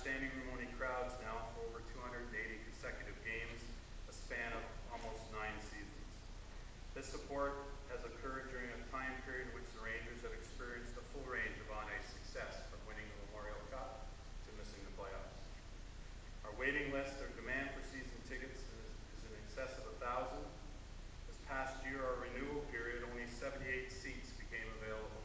standing room only crowds now for over 280 consecutive games, a span of almost 9 seasons. This support has occurred during a time period in which the Rangers have experienced a full range of on-ice success, from winning the Memorial Cup to missing the playoffs. Our waiting list or demand for season tickets is in excess of 1,000. This past year, our renewal period, only 78 seats became available.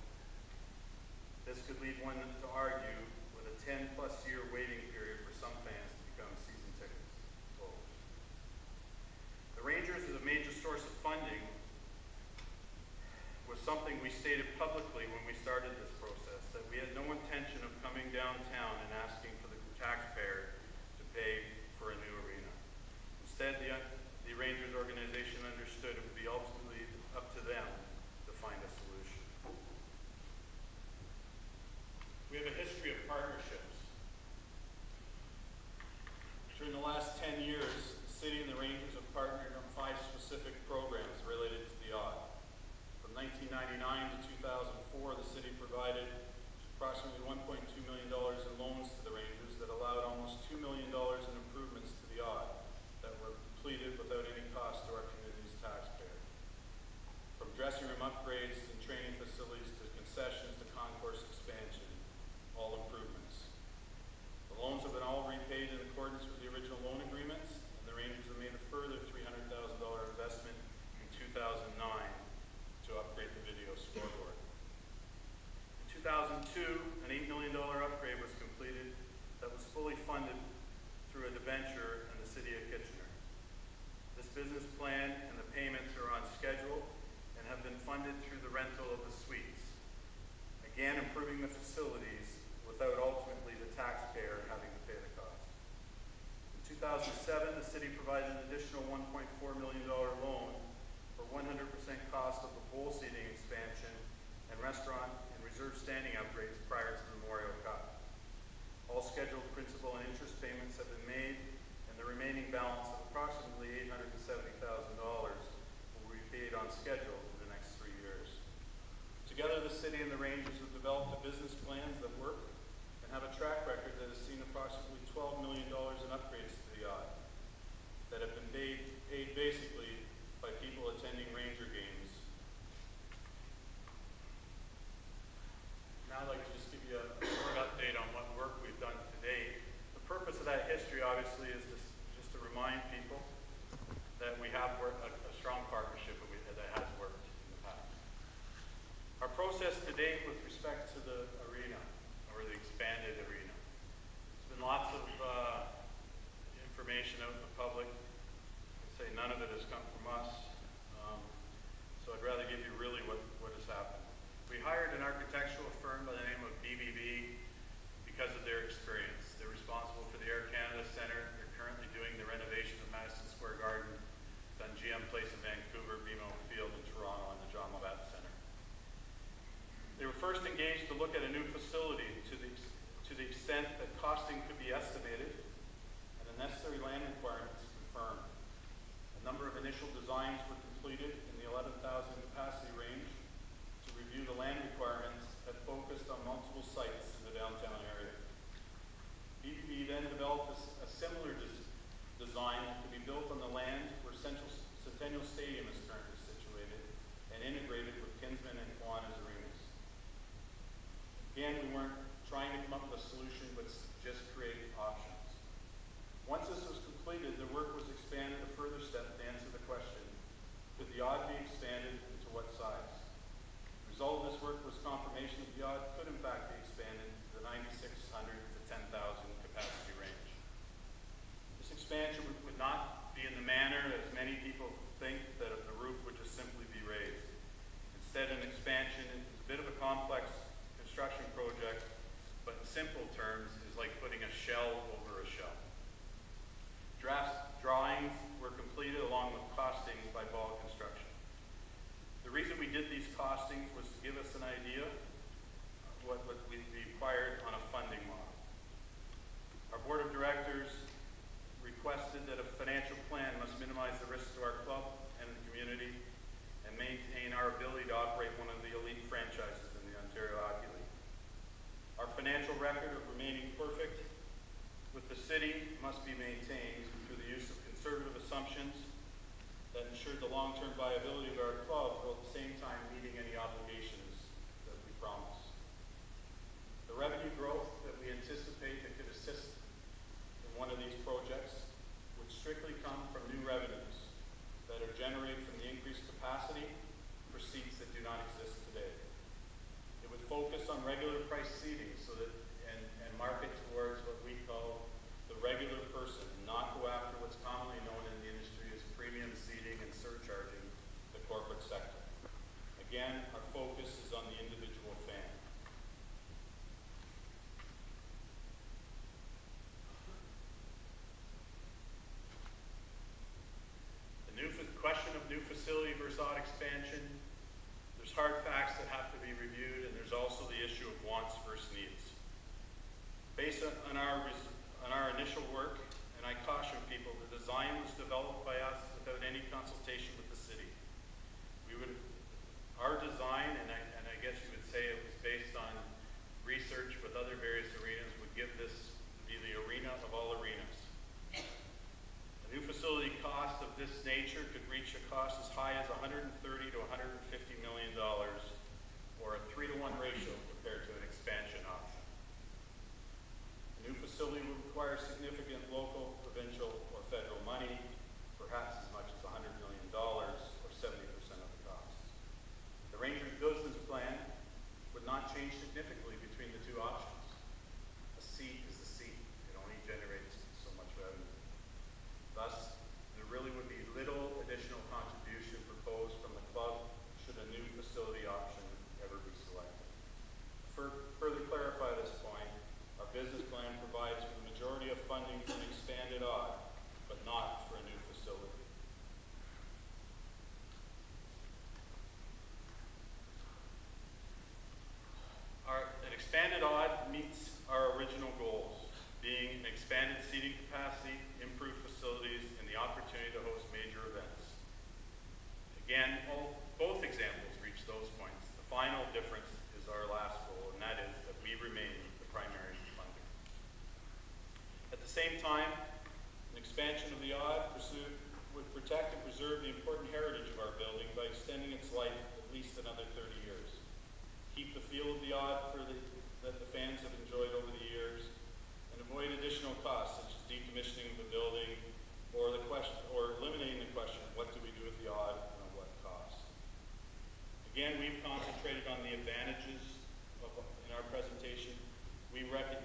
This could lead one to argue with a 10-plus year waiting period for some fans to become season tickets holders. The Rangers as a major source of funding was something we stated publicly when we started this process, that we had no intention of coming downtown and asking for the taxpayer to pay for a new arena. Instead, the Rangers organization understood it would be ultimately up to them to find a solution. We have a history of partnerships. During the last 10 years, the city and the Rangers have partnered on 5 specific programs related to the Odd. From 1999 to 2004, the city provided approximately $1.2 million in loans to the Rangers that allowed almost $2 million in improvements to the Odd that were completed without any cost to our community's taxpayer. From dressing room upgrades and training facilities to concessions to concourse expansion, all improvements. The loans have been all repaid in accordance with the original loan agreements, and the Rangers have made a further $300,000 investment in 2009 to upgrade the video scoreboard. In 2002, an $8 million upgrade was completed that was fully funded through a debenture in the city of Kitchener. This business plan and the payments are on schedule and have been funded through the rental of the suites, again improving the facilities without ultimately the taxpayer having to pay the cost. In 2007, the city provided an additional $1.4 million loan for 100% cost of the bowl seating expansion and restaurant and reserve standing upgrades prior to the Memorial Cup. All scheduled principal and interest payments have been made, and the remaining balance of approximately $870,000 will be paid on schedule in the next 3 years. Together, the city and the Rangers have developed a business plans that work and have a track record that has seen approximately $12 million in upgrades to the Odd that have been paid basically by people attending Ranger games. Now I'd like to just give you a short update on what work we've done to date. The purpose of that history, obviously, is just to remind people that we have a strong partnership that has worked in the past. Our process to date with respect to the arena, or the expanded arena, there's been lots of information out in the public. I'd say none of it has come from us, so I'd rather give you really what has happened. We hired an architectural firm by the name of BBB because of their experience. They're responsible for the Air Canada Centre. They're currently doing the renovation of Madison Square Garden, done GM Place in Vancouver, BMO Field in Toronto, and the John Labatt Centre. They were first engaged to look at a new facility to the extent that costing could be estimated and the necessary land requirements confirmed. A number of initial designs were completed in the 11,000 capacity range to review the land requirements that focused on multiple sites in the downtown area. BBB then developed a similar design to be built on the land where Centennial Stadium is currently situated and integrated with Kinsman and Kiwanis arenas. Again, we weren't trying to come up with a solution, but just create options. Once this was completed, the work was expanded a further step to answer the question, could the Odd be expanded and to what size? The result of this work was confirmation that the Odd could in fact be expanded to the 9,600 to 10,000 capacity range. This expansion would not be in the manner as many people think, that the roof would just simply be raised. Instead, an expansion is a bit of a complex construction project, but in simple terms is like putting a shell over a shell. Draft drawings were completed along with costing by Ball Construction. The reason we did these costings was to give us an idea of what would be required on a funding model. Our board of directors requested that a financial plan must minimize the risks to our club and the community and maintain our ability to operate one of the elite franchises in the Ontario Hockey League. Our financial record of remaining perfect with the city must be maintained through the use of conservative assumptions that ensure the long-term viability of our club while at the same time meeting any obligations that we promise. The revenue growth that we anticipate that could assist in one of these projects would strictly come from new revenues that are generated from the increased capacity for seats that do not exist today. It would focus on regular price seating so that and market towards what we call the regular person, not go after what's commonly known in the industry as premium seating and surcharging the corporate sector. Again, our focus is on the individual fan. Question of new facility versus odd expansion. There's hard facts that have to be reviewed, and there's also the issue of wants versus needs. Based on our initial work, and I caution people, the design was developed by us without any consultation with the city. Our design, and I guess you would say it was based on research with other various arenas, would give this be the arena of all arenas. A new facility cost of this nature could reach a cost as high as $130 to $150 million, or a 3-to-1 ratio compared to an expansion option. A new facility would require significant local, provincial, or federal money, perhaps as much as $100 million, or 70% of the cost. The Rangers business plan would not change significantly between the two options. A seat is the seat. It only generates so much revenue. Thus, there really would be little additional contribution proposed from the club should a new facility option ever be selected. To further clarify this point, our business plan provides for the majority of funding for an expanded odd, but not for a new facility. An expanded odd meets our original goals, being an expanded seating capacity, improved facilities, and the opportunity to host major events. Again, both examples reach those points. The final difference is our last goal, and that is that we remain the primary funder. At the same time, an expansion of the odd pursuit would protect and preserve the important heritage of our building by extending its life at least another 30 years. Keep the feel of the odd that the fans have enjoyed over the years, and avoid additional costs such as decommissioning of the building or eliminating the question of what do we do with the odd and at what cost. Again, we've concentrated on the advantages in our presentation. We recognize